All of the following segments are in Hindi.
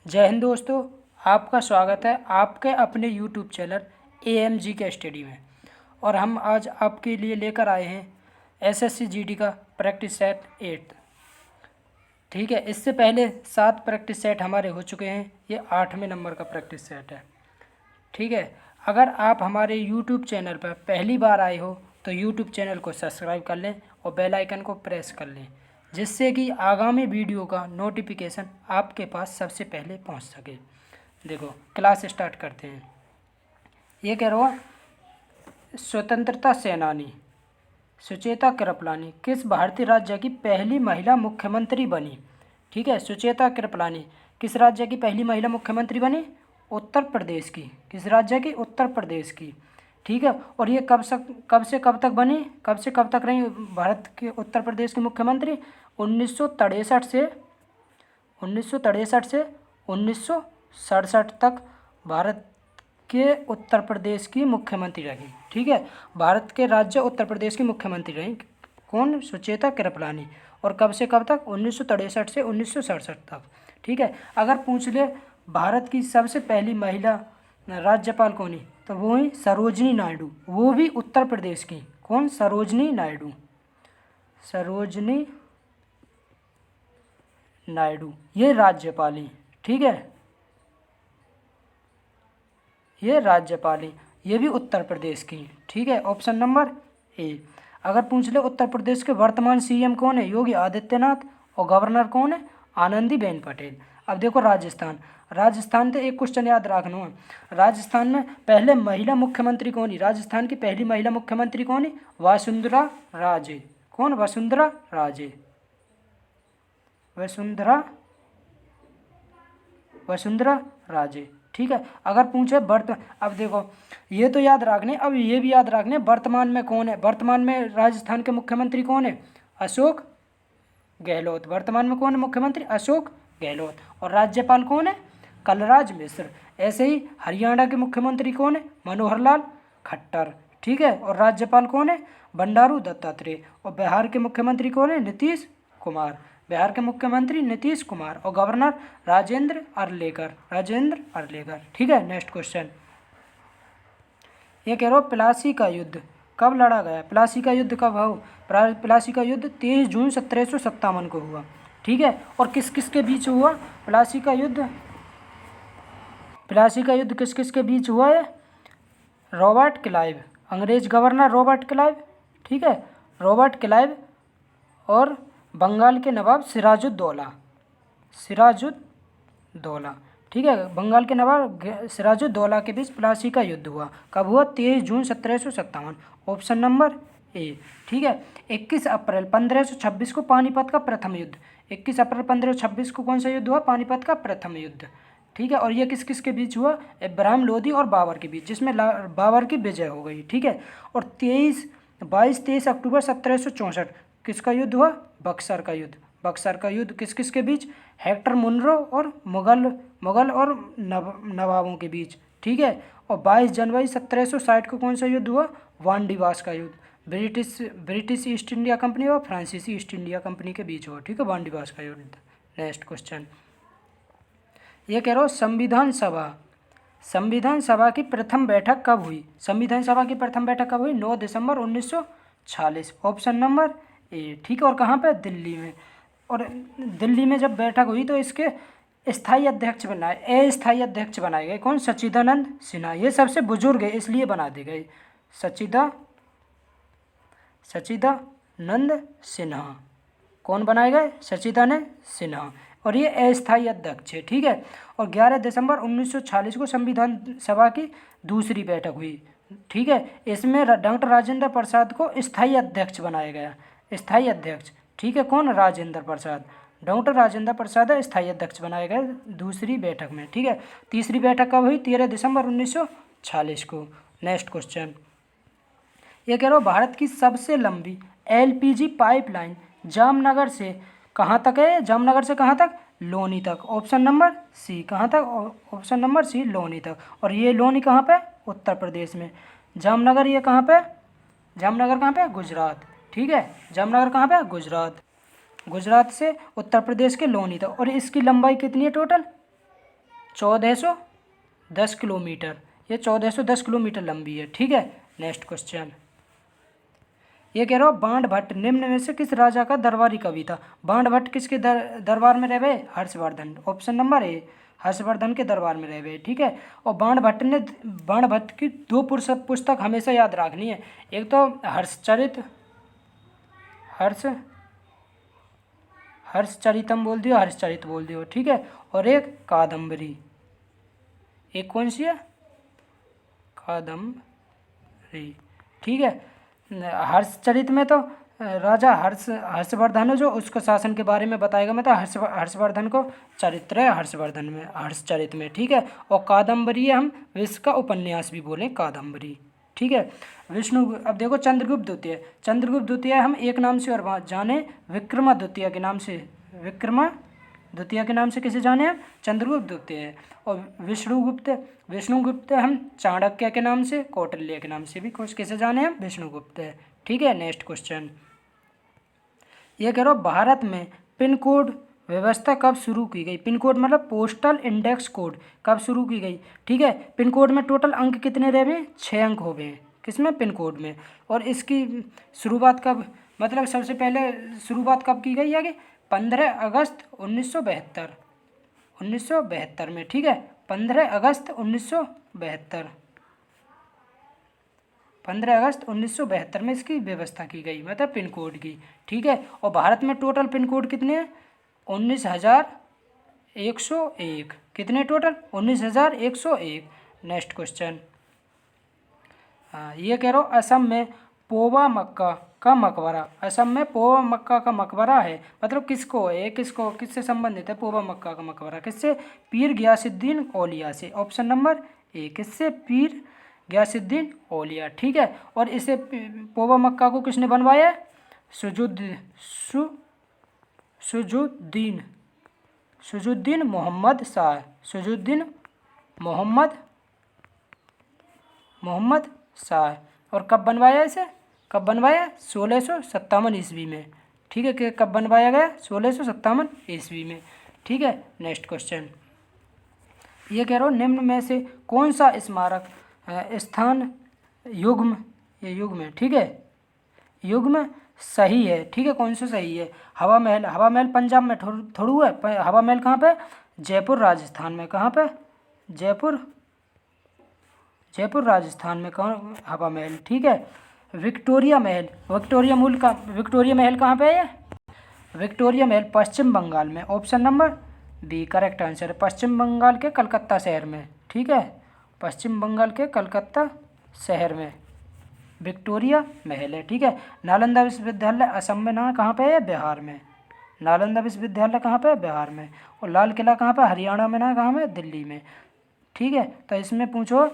जय हिंद दोस्तों। आपका स्वागत है आपके अपने यूट्यूब चैनल AMG के स्टडी में। और हम आज आपके लिए लेकर आए हैं SSC GD का प्रैक्टिस सेट 8। ठीक है, इससे पहले 7 प्रैक्टिस सेट हमारे हो चुके हैं, ये 8वें नंबर का प्रैक्टिस सेट है। ठीक है, अगर आप हमारे यूट्यूब चैनल पर पहली बार आए हो तो यूट्यूब चैनल को सब्सक्राइब कर लें और बेल आइकन को प्रेस कर लें, जिससे कि आगामी वीडियो का नोटिफिकेशन आपके पास सबसे पहले पहुंच सके। देखो, क्लास स्टार्ट करते हैं। ये कह रहा हूँ, स्वतंत्रता सेनानी सुचेता कृपलानी किस भारतीय राज्य की पहली महिला मुख्यमंत्री बनी? ठीक है, सुचेता कृपलानी किस राज्य की पहली महिला मुख्यमंत्री बनी? उत्तर प्रदेश की। किस राज्य की? उत्तर प्रदेश की। ठीक है, और ये कब से कब तक बनी, कब से कब तक रही भारत के उत्तर प्रदेश की मुख्यमंत्री? 1963 से 1967 तक भारत के उत्तर प्रदेश की मुख्यमंत्री रही। ठीक है, भारत के राज्य उत्तर प्रदेश की मुख्यमंत्री रही कौन? सुचेता कृपलानी। और कब से कब तक? 1963 से 1967 तक। ठीक है, अगर पूछ ले भारत की सबसे पहली महिला राज्यपाल कौन है, तो वो ही सरोजनी नायडू, वो भी उत्तर प्रदेश की। कौन? सरोजनी नायडू। सरोजनी नायडू ये राज्यपाल हैं। ठीक है, ये राज्यपाल हैं, ये भी उत्तर प्रदेश की। ठीक है, ऑप्शन नंबर ए। अगर पूछ ले उत्तर प्रदेश के वर्तमान CM कौन है? योगी आदित्यनाथ। और गवर्नर कौन है? आनंदीबेन पटेल। अब देखो, राजस्थान से एक क्वेश्चन याद रखना है। राजस्थान में पहले महिला मुख्यमंत्री कौन है? राजस्थान की पहली महिला मुख्यमंत्री कौन है? वसुंधरा राजे। कौन? वसुंधरा राजे। वसुंधरा राजे। ठीक है, अगर पूछे अब देखो, ये तो याद रखने, अब ये भी याद रखने वर्तमान में कौन है। वर्तमान में राजस्थान के मुख्यमंत्री कौन है? अशोक गहलोत। वर्तमान में कौन है मुख्यमंत्री? अशोक गहलोत। और राज्यपाल कौन है? कलराज मिश्र। ऐसे ही हरियाणा के मुख्यमंत्री कौन है? मनोहर लाल खट्टर। ठीक है, और राज्यपाल कौन है? बंडारू दत्तात्रेय। और बिहार के मुख्यमंत्री कौन है? नीतीश कुमार। बिहार के मुख्यमंत्री नीतीश कुमार। और गवर्नर राजेंद्र अरलेकर। ठीक है, नेक्स्ट क्वेश्चन। ये कह रहा हूँ, प्लासी का युद्ध कब लड़ा गया? प्लासी का युद्ध कब हो? प्लासी का युद्ध 23 जून 1757 को हुआ। ठीक है, और किस किस के बीच हुआ प्लासी का युद्ध? प्लासी का युद्ध किस किस के बीच हुआ है? रॉबर्ट क्लाइव, अंग्रेज गवर्नर रॉबर्ट क्लाइव। ठीक है, रॉबर्ट क्लाइव और बंगाल के नवाब सिराजुद्दौला। ठीक है, बंगाल के नवाब सिराजुद्दौला के बीच प्लासी का युद्ध हुआ। कब हुआ? 23 जून 1757। Option number A. ठीक है, 21 अप्रैल 1526 को पानीपत का प्रथम युद्ध। 21 अप्रैल 1526 को कौन सा युद्ध हुआ? पानीपत का प्रथम युद्ध। ठीक है, और ये किस किस के बीच हुआ? इब्राहिम लोदी और बाबर के बीच, जिसमें बाबर की विजय हो गई। ठीक है, और 23 अक्टूबर 1764 किसका युद्ध हुआ? बक्सर का युद्ध किस किस के बीच? हेक्टर मुनरो और मुगल और नवाबों के बीच। ठीक है, और 22 जनवरी 1760 को कौन सा युद्ध हुआ? वानडीवास का युद्ध। ब्रिटिश ईस्ट इंडिया कंपनी और फ्रांसीसी ईस्ट इंडिया कंपनी के बीच हुआ। ठीक है, वानडीवास का युद्ध। Next question. ये कह रहा हूँ, संविधान सभा की प्रथम बैठक कब हुई? संविधान सभा की प्रथम बैठक कब हुई? 9 दिसंबर 1946। Option number A. ठीक है, और कहाँ पे? दिल्ली में। और दिल्ली में जब बैठक हुई तो इसके अस्थाई अध्यक्ष बनाए गए। कौन? सच्चिदानंद सिन्हा। ये सबसे बुजुर्ग है इसलिए बना दिए गए। सच्चिदानंद सिन्हा। कौन बनाए गए? सच्चिदानंद सिन्हा। और ये अस्थाई अध्यक्ष है। ठीक है, और 11 दिसंबर 1946 को संविधान सभा की दूसरी बैठक हुई। ठीक है, इसमें डॉक्टर राजेंद्र प्रसाद को स्थायी अध्यक्ष बनाया गया। स्थायी अध्यक्ष। ठीक है, कौन? राजेंद्र प्रसाद। डॉक्टर राजेंद्र प्रसाद स्थायी अध्यक्ष बनाए गए दूसरी बैठक में। ठीक है, तीसरी बैठक कब हुई? 13 दिसंबर 1946 को। Next question. ये कह रहा हूँ, भारत की सबसे लंबी LPG पाइपलाइन जामनगर से कहाँ तक है? जामनगर से कहाँ तक? लोनी तक। Option number C. कहाँ तक? ऑप्शन नंबर सी, लोनी तक। और ये लोनी कहाँ पे? उत्तर प्रदेश में। जामनगर ये कहाँ पे? जामनगर कहाँ पे? गुजरात। ठीक है, जामनगर कहाँ पे? गुजरात से उत्तर प्रदेश के लोनी तक। और इसकी लंबाई कितनी है टोटल? 1410 किलोमीटर, ये 1410 किलोमीटर लंबी है। ठीक है, नेक्स्ट क्वेश्चन ये कह रहा हूँ बाण भट्ट निम्न में से किस राजा का दरबारी कवि था। बाण भट्ट किसके दरबार में रहे? Harshvardhan. Option number A, Harshvardhan के दरबार में रहे। ठीक है, और बाण भट्ट की दो पुस्तक हमेशा याद रखनी है। एक तो हर्षचरितम बोल दियो, हर्षचरित बोल दियो। ठीक है, और एक कादम्बरी। एक कौन सी है? कादम्बरी। ठीक है, हर्षचरित में तो राजा हर्षवर्धन है जो उसको शासन के बारे में बताएगा। मतलब हर्षवर्धन को चरित्र है हर्षवर्धन में, हर्षचरित में। ठीक है, और कादम्बरी हम विश्व का उपन्यास भी बोलें, कादम्बरी। ठीक है, अब देखो चंद्रगुप्त द्वितीय हम एक नाम से और जाने विक्रमादित्य के नाम से, विक्रमादित्य के नाम से किसे जाने हम? चंद्रगुप्त द्वितीय। और विष्णुगुप्त हम चाणक्य के नाम से, कौटिल्य के नाम से भी किसे जाने हम? विष्णुगुप्त। ठीक है, नेक्स्ट क्वेश्चन ये कह रहा हूँ भारत में पिन कोड व्यवस्था कब शुरू की गई? पिन कोड मतलब पोस्टल इंडेक्स कोड कब शुरू की गई? ठीक है, पिन कोड में टोटल अंक कितने रहे हैं? 6 अंक हो गए। किसमें? पिन कोड में। और इसकी शुरुआत कब, मतलब सबसे पहले शुरुआत कब की गई है? कि 15 अगस्त 1972 में। ठीक है, 15 अगस्त 1972 में इसकी व्यवस्था की गई, मतलब पिन कोड की। ठीक है, और भारत में टोटल पिन कोड कितने हैं? 19,101। कितने टोटल? 19,101। नेक्स्ट क्वेश्चन ये कह रहा हूँ असम में पोवा मक्का का मकबरा, असम में पोवा मक्का का मकबरा है, मतलब किसको है? किससे संबंधित है पोवा मक्का का मकबरा? किससे? पीर गयासुद्दीन औलिया से। ऑप्शन नंबर ए, किससे? पीर गयासुद्दीन औलिया। ठीक है, और इसे पोवा मक्का को किसने बनवाया है? सुजुद्दीन मोहम्मद शाह। मोहम्मद शाह। और कब बनवाया इसे? 1657 ईस्वी में। ठीक है, कि कब बनवाया गया? 1657 ईस्वी में। ठीक है, नेक्स्ट क्वेश्चन ये कह रहा हूँ निम्न में से कौन सा स्मारक स्थान युग्म, ठीक है, युग्म सही है? ठीक है, कौन सा सही है? हवा महल पंजाब में थोड़ू है। हवा महल कहाँ पे? जयपुर राजस्थान में। कहाँ पे? जयपुर राजस्थान में कौन? हवा महल। ठीक है, विक्टोरिया महल कहाँ पे है? विक्टोरिया महल पश्चिम बंगाल में। Option number B correct answer है, पश्चिम बंगाल के कलकत्ता शहर में। ठीक है, पश्चिम बंगाल के कलकत्ता शहर में विक्टोरिया महल है। ठीक है, नालंदा विश्वविद्यालय असम में ना कहाँ पे है? बिहार में। नालंदा विश्वविद्यालय कहाँ पे है? बिहार में। और लाल किला कहाँ पे? हरियाणा में ना कहाँ में? दिल्ली में। ठीक है, तो इसमें पूछो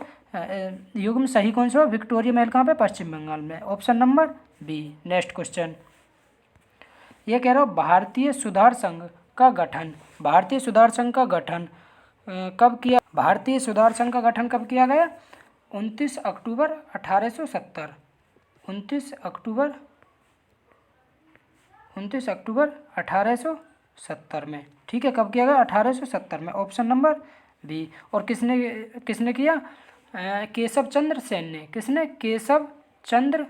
युग्म सही कौन सा? विक्टोरिया महल कहाँ पे? पश्चिम बंगाल में। Option number B. Next question ये कह रहा हूँ भारतीय सुधार संघ का गठन कब किया? भारतीय सुधार संघ का गठन कब किया गया? 29 अक्टूबर 1870। 29 अक्टूबर 1870 में। ठीक है, कब किया गया? 1870 में। Option number B. और किसने किया? केशव चंद्र सेन ने। किसने? केशव चंद्र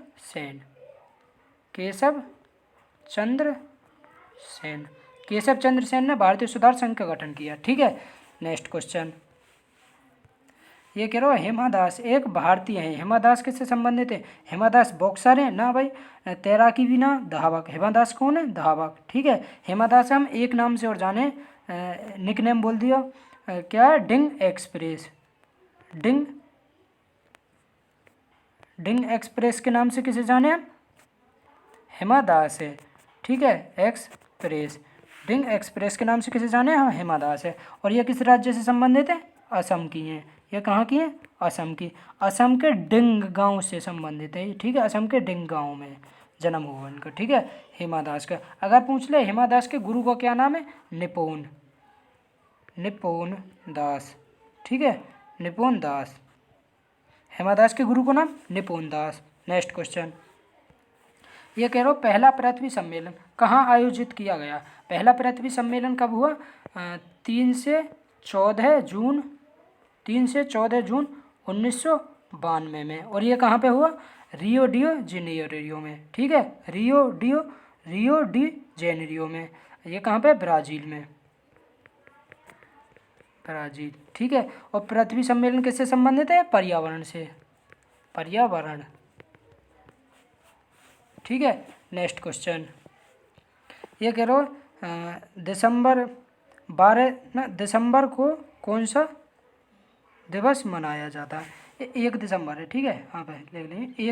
सेन ने भारतीय सुधार संघ का गठन किया। ठीक है, नेक्स्ट क्वेश्चन ये कह रहा हूँ हेमा दास एक भारतीय है। हेमा दास किससे संबंधित है? हेमा दास बॉक्सर है ना भाई, तैराकी भी ना, धावक। हेमा दास कौन है? धावक। ठीक है, हेमा दास हम एक नाम से और जाने, निकनेम बोल दिया क्या है? डिंग एक्सप्रेस के नाम से किसे जाने हम? हेमा दास है। ठीक है, डिंग एक्सप्रेस के नाम से किसे जाने? हाँ, हेमा दास है। और ये किस राज्य से संबंधित है? असम की हैं। ये कहाँ की है? असम की। असम के डिंग गांव से संबंधित है। ठीक है, असम के डिंग गांव में जन्म हुआ इनका। ठीक है, हेमा दास का। अगर पूछ ले हेमा दास के गुरु का क्या नाम है? निपोन दास। ठीक है, निपोन दास। हेमा दास के गुरु को नाम निपोन दास। नेक्स्ट क्वेश्चन ये कह रहा हूँ पहला पृथ्वी सम्मेलन कहाँ आयोजित किया गया? पहला पृथ्वी सम्मेलन कब हुआ? 3 से जून 3 से 14 जून 1992 में। और ये कहाँ पे हुआ? रियो डी जेनेरियो में। ठीक है, रियो डी जेनेरियो में। ये कहाँ पे? ब्राज़ील में, ब्राज़ील। ठीक है, और पृथ्वी सम्मेलन किससे संबंधित है? पर्यावरण से, पर्यावरण। ठीक है, नेक्स्ट क्वेश्चन ये कह रहा दिसंबर को कौन सा दिवस मनाया जाता है? 1 दिसंबर है। ठीक है, हाँ पे लिख लेंगे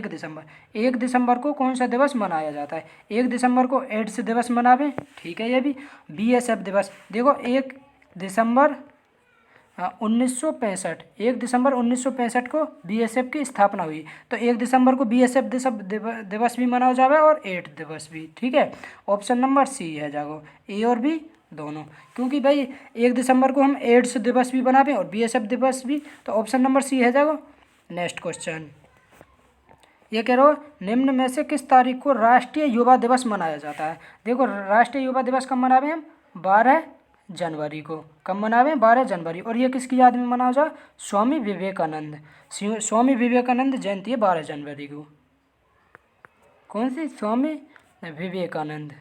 1 दिसंबर को कौन सा दिवस मनाया जाता है? 1 दिसंबर को एड्स दिवस मनावे। ठीक है, ये भी बीएसएफ दिवस। देखो 1 दिसंबर 1965, 1 दिसंबर 1965 को बीएसएफ की स्थापना हुई, तो 1 दिसंबर को बीएसएफ दिवस भी मनाया जावे और एड्स दिवस भी। ठीक है, ऑप्शन नंबर सी है जागो, ए और बी दोनों, क्योंकि भाई 1 दिसंबर को हम एड्स दिवस भी बनावे और बीएसएफ दिवस भी, तो ऑप्शन नंबर सी है जागो। नेक्स्ट क्वेश्चन ये कह रहे हो निम्न में से किस तारीख को राष्ट्रीय युवा दिवस मनाया जाता है? देखो राष्ट्रीय युवा दिवस कब मनावे हम? 12 जनवरी को। कब मनावे? 12 जनवरी। और ये किसकी याद में मनाया जाए? स्वामी विवेकानंद। स्वामी विवेकानंद जयंती है 12 जनवरी को। कौन सी? स्वामी विवेकानंद,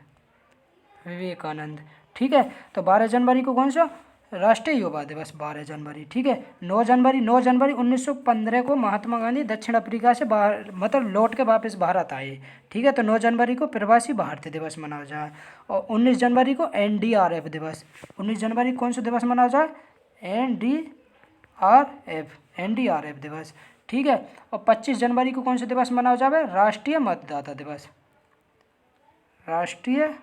विवेकानंद। ठीक है, तो 12 जनवरी को कौन सा राष्ट्रीय युवा दिवस? 12 जनवरी। ठीक है, 9 जनवरी 1915 को महात्मा गांधी दक्षिण अफ्रीका से बाहर मतलब लौट के वापस भारत आए। ठीक है, तो 9 जनवरी को प्रवासी भारतीय दिवस मनाया जाए। और 19 जनवरी को एनडीआरएफ दिवस। 19 जनवरी कौन सा दिवस मनाया जाए? एनडीआरएफ दिवस। ठीक है, और 25 जनवरी को कौन सा दिवस मनाया जाए? राष्ट्रीय मतदाता दिवस, राष्ट्रीय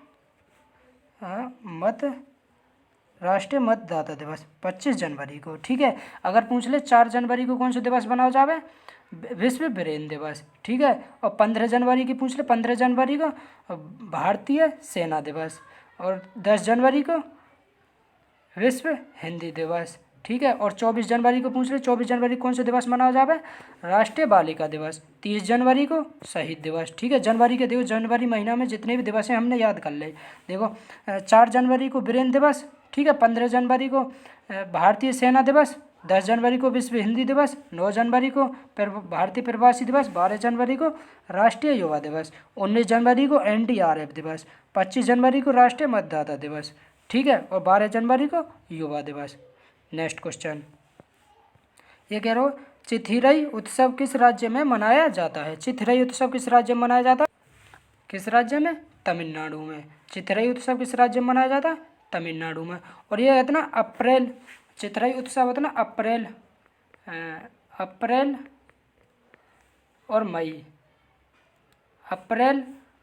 मतदाता दिवस 25 जनवरी को। ठीक है, अगर पूछ ले 4 जनवरी को कौन सा दिवस मनाया जावे? विश्व ब्रेन दिवस। ठीक है, और 15 जनवरी की पूछ ले, 15 जनवरी को भारतीय सेना दिवस। और 10 जनवरी को विश्व हिंदी दिवस। ठीक है, और 24 जनवरी को पूछ ले, 24 जनवरी कौन सा दिवस मनाया जावे? राष्ट्रीय बालिका दिवस। 30 जनवरी को शहीद दिवस। ठीक है, जनवरी के देखो जनवरी महीना में जितने भी दिवस हैं हमने याद कर ले। देखो 4 जनवरी को ब्रेन दिवस। ठीक है, 15 जनवरी को भारतीय सेना दिवस, 10 जनवरी को विश्व हिंदी दिवस, 9 जनवरी को भारतीय प्रवासी दिवस, 12 जनवरी को राष्ट्रीय युवा दिवस, 19 जनवरी को एनडीआरएफ दिवस, 25 जनवरी को राष्ट्रीय मतदाता दिवस। ठीक है, और 12 जनवरी को युवा दिवस। नेक्स्ट क्वेश्चन ये कह रहा हो चिथिरई उत्सव किस राज्य में मनाया जाता है? चिथिरई उत्सव किस राज्य में मनाया जाता है? किस राज्य में? तमिलनाडु में। चिथिरई उत्सव किस राज्य में मनाया जाता है? तमिलनाडु में। और ये है ना अप्रैल, चिथिरई उत्सव होता है ना अप्रैल और मई,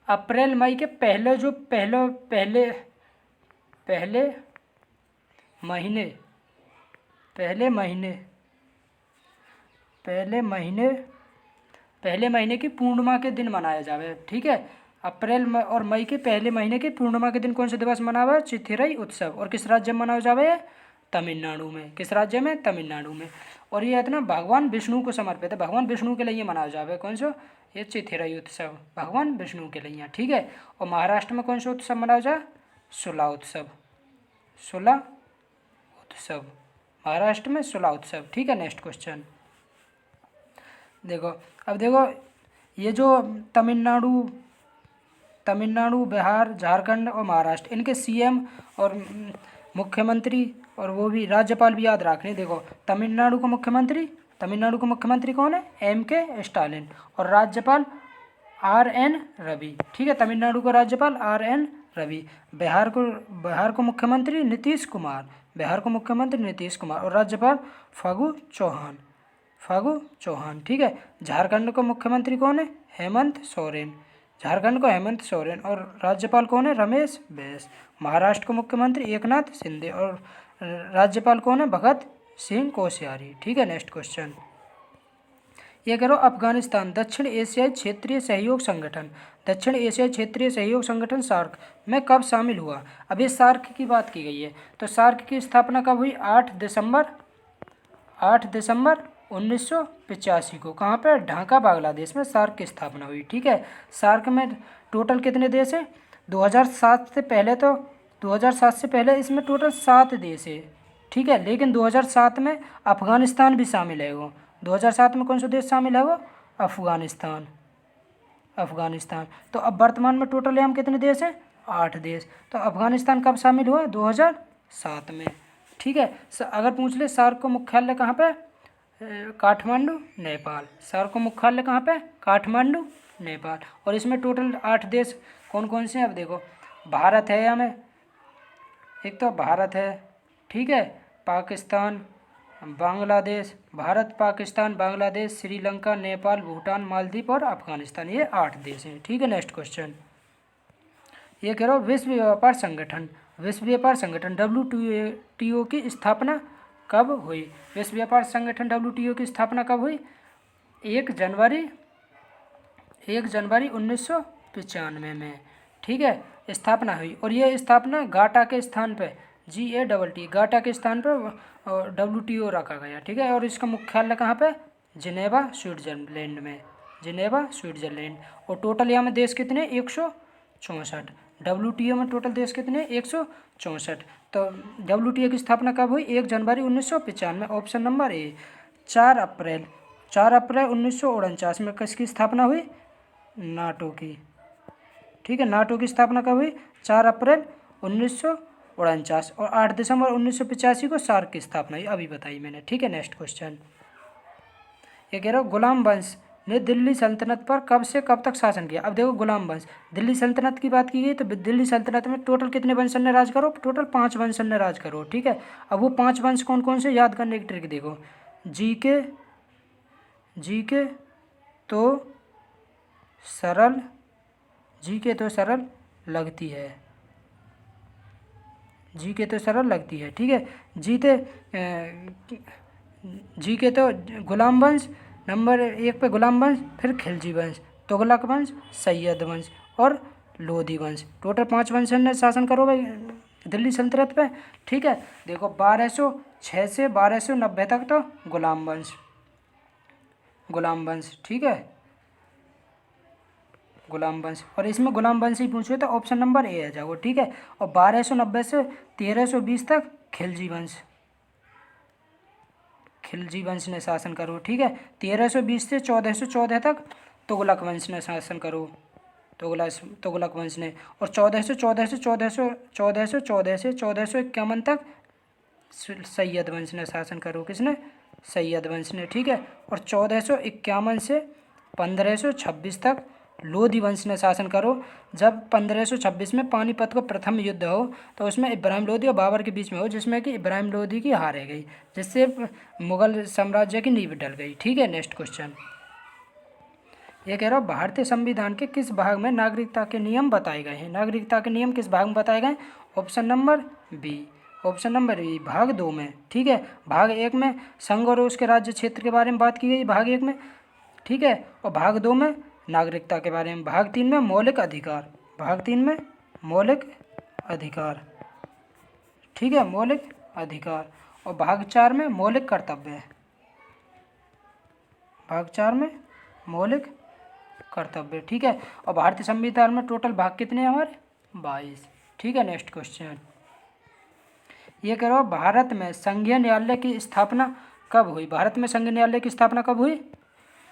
अप्रैल मई के पहले जो पहले महीने की पूर्णिमा के दिन मनाया जावे। ठीक है, अप्रैल और मई के पहले महीने की पूर्णिमा के दिन कौन सा दिवस मनावा? चिथिरई उत्सव। और किस राज्य में मनाया जावे? तमिलनाडु में। किस राज्य में? तमिलनाडु में। और ये है ना भगवान विष्णु को समर्पित है, भगवान विष्णु के लिए मनाया जावे। कौन सा? ये चिथिरई उत्सव भगवान विष्णु के लिए। ठीक है, और महाराष्ट्र में कौन सा उत्सव मनाया जाए? सुला उत्सव, महाराष्ट्र में सुला उत्सव। ठीक है, नेक्स्ट क्वेश्चन देखो। अब देखो ये जो तमिलनाडु, बिहार, झारखंड और महाराष्ट्र, इनके सीएम और मुख्यमंत्री और वो भी राज्यपाल भी याद रखने। देखो तमिलनाडु का मुख्यमंत्री कौन है? MK Stalin. और राज्यपाल RN रवि। ठीक है, तमिलनाडु का राज्यपाल RN रवि। बिहार को मुख्यमंत्री नीतीश कुमार, और राज्यपाल फागू चौहान। ठीक है, झारखंड का मुख्यमंत्री कौन है? हेमंत सोरेन, और राज्यपाल कौन है? रमेश बैस। महाराष्ट्र का मुख्यमंत्री एकनाथ शिंदे और राज्यपाल कौन है? भगत सिंह कोश्यारी। ठीक है, नेक्स्ट क्वेश्चन ये करो अफगानिस्तान दक्षिण एशियाई क्षेत्रीय सहयोग संगठन सार्क में कब शामिल हुआ? अब ये सार्क की बात की गई है, तो सार्क की स्थापना कब हुई? 8 दिसंबर 1985 को। कहाँ पर? ढाका बांग्लादेश में सार्क की स्थापना हुई। ठीक है, सार्क में टोटल कितने देश हैं? 2007 से पहले इसमें टोटल 7 देश है। ठीक है। लेकिन 2007 में अफगानिस्तान भी शामिल है वो। 2007 में कौन सा देश शामिल है वो? अफगानिस्तान। अफगानिस्तान। तो अब वर्तमान में टोटल यहाँ कितने देश हैं? 8 देश। तो अफगानिस्तान कब शामिल हुआ? 2007 में। ठीक है। अगर पूछ ले सार्क का मुख्यालय कहाँ पे? काठमांडू, नेपाल। सार्क का मुख्यालय कहाँ पे? काठमांडू, नेपाल। और इसमें टोटल 8 देश कौन कौन से हैं? अब देखो, भारत है हमें, एक तो भारत है, ठीक है, पाकिस्तान, बांग्लादेश, भारत, पाकिस्तान, बांग्लादेश, श्रीलंका, नेपाल, भूटान, मालदीव और अफगानिस्तान, ये 8 देश हैं। ठीक है। नेक्स्ट क्वेश्चन ये कह रहा हूँ, विश्व व्यापार संगठन, विश्व व्यापार संगठन WTO की स्थापना कब हुई? विश्व व्यापार संगठन WTO की स्थापना कब हुई? 1 जनवरी 1995 में। ठीक है, स्थापना हुई। और ये स्थापना घाटा के स्थान पे, GATT, घाटा के स्थान पर WTO रखा गया। ठीक है। और इसका मुख्यालय कहाँ पे? जिनेवा, स्विट्जरलैंड में, जिनेवा, स्विट्जरलैंड। और टोटल यहाँ में देश कितने? 164। WTO में टोटल देश कितने? 164। तो WTO की स्थापना कब हुई? 1 जनवरी 1995। Option number A. 4 अप्रैल 1949 में किसकी स्थापना हुई? नाटो की। ठीक है। नाटो की स्थापना कब हुई? 4 अप्रैल 1949। और 8 दिसंबर 1985 को सार्क की स्थापना हुई, अभी बताई मैंने। ठीक है। नेक्स्ट क्वेश्चन ये कह रहा हूँ, गुलाम वंश ने दिल्ली सल्तनत पर कब से कब तक शासन किया? अब देखो, गुलाम वंश, दिल्ली सल्तनत की बात की गई तो दिल्ली सल्तनत में टोटल कितने वंशज ने राज करो? टोटल 5 वंशज ने राज करो। ठीक है। अब वो 5 वंश कौन कौन से, याद करने की ट्रिक देखो। जीके तो सरल लगती है, जीके तो सरल लगती है। ठीक है। जीके तो गुलाम वंश, नंबर 1 पे गुलाम वंश, फिर खिलजी वंश, तुगलक वंश, सैयद वंश और लोधी वंश। टोटल 5 वंश ने शासन करो भाई दिल्ली सल्तनत पे। ठीक है। देखो, 1206 से 1290 तक तो गुलाम वंश। ठीक है, गुलाम वंश। और इसमें गुलाम वंश ही पूछे तो ऑप्शन नंबर ए है जाओ। ठीक है। और 1290 से 1320 तक खिलजी वंश ने शासन करो। ठीक है। 1320 से 1414 तक तुगलक वंश ने शासन करो, तुगलक वंश ने। और 1451 तक सैयद वंश ने शासन करो। किसने? सैयद वंश ने। ठीक है। और 1451 से 1526 तक लोधी वंश ने शासन करो। जब 1526 में पानीपत का प्रथम युद्ध हो तो उसमें इब्राहिम लोधी और बाबर के बीच में हो, जिसमें कि इब्राहिम लोधी की हार है गई, जिससे मुगल साम्राज्य की नींव डल गई। ठीक है। नेक्स्ट क्वेश्चन ये कह रहा हूँ, भारतीय संविधान के किस भाग में नागरिकता के नियम बताए गए हैं? नागरिकता के नियम किस भाग में बताए गए? ऑप्शन नंबर बी, भाग 2 में। ठीक है। भाग 1 में संघ और उसके राज्य क्षेत्र के बारे में बात की गई, भाग 1 में। ठीक है। और भाग 2 में नागरिकता के बारे में, भाग 3 में मौलिक अधिकार, ठीक है, मौलिक अधिकार। और भाग 4 में मौलिक कर्तव्य, ठीक है। और भारतीय संविधान में टोटल भाग कितने हैं हमारे? 22। ठीक है। नेक्स्ट क्वेश्चन ये करो, भारत में संघीय न्यायालय की स्थापना कब हुई? भारत में संघीय न्यायालय की स्थापना कब हुई?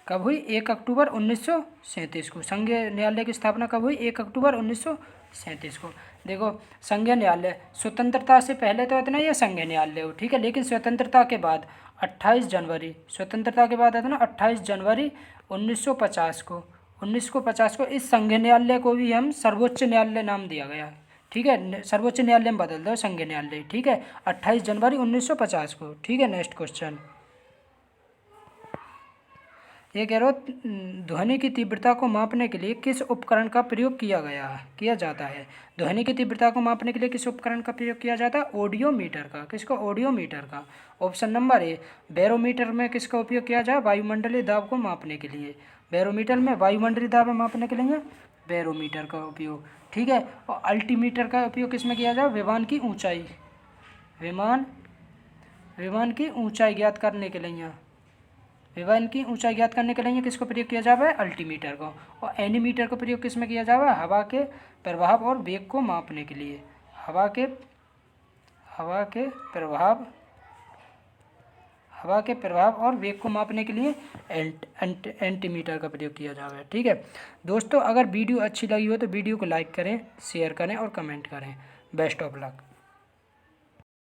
1 अक्टूबर 1937 को। संघीय न्यायालय की स्थापना कब हुई? 1 अक्टूबर 1937 को। देखो, संघीय न्यायालय स्वतंत्रता से पहले तो इतना ये संघीय न्यायालय हो, ठीक है, लेकिन स्वतंत्रता के बाद 28 जनवरी, स्वतंत्रता के बाद है ना 28 जनवरी 1950 को इस संघीय न्यायालय को भी हम सर्वोच्च न्यायालय नाम दिया गया। ठीक है। सर्वोच्च न्यायालय में बदल दो संघीय न्यायालय। ठीक है। 28 जनवरी 1950 को। ठीक है। नेक्स्ट क्वेश्चन ये कह रहा हूँ, ध्वनि की तीव्रता को मापने के लिए किस उपकरण का प्रयोग किया जाता है? ध्वनि की तीव्रता को मापने के लिए किस उपकरण का प्रयोग किया जाता है? ऑडियोमीटर का। किसका? ऑडियोमीटर का। Option number A. बैरोमीटर में किसका उपयोग किया जाए? वायुमंडलीय दाब को मापने के लिए। बैरोमीटर में वायुमंडलीय दाब मापने के लिए बैरोमीटर का उपयोग। ठीक है। और अल्टीमीटर का उपयोग किसमें किया जाए? विमान की ऊंचाई ज्ञात करने के लिए, विमान की ऊंचाई ज्ञात करने के लिए किसको प्रयोग किया जाए? अल्टीमीटर को। और एनीमीटर का प्रयोग किसमें किया जाए? हवा के प्रभाव और वेग को मापने के लिए, हवा के प्रभाव हवा के प्रभाव और वेग को मापने के लिए एंटीमीटर का प्रयोग किया जाए। ठीक है दोस्तों, अगर वीडियो अच्छी लगी हो तो वीडियो को लाइक करें, शेयर करें और कमेंट करें। Best of luck.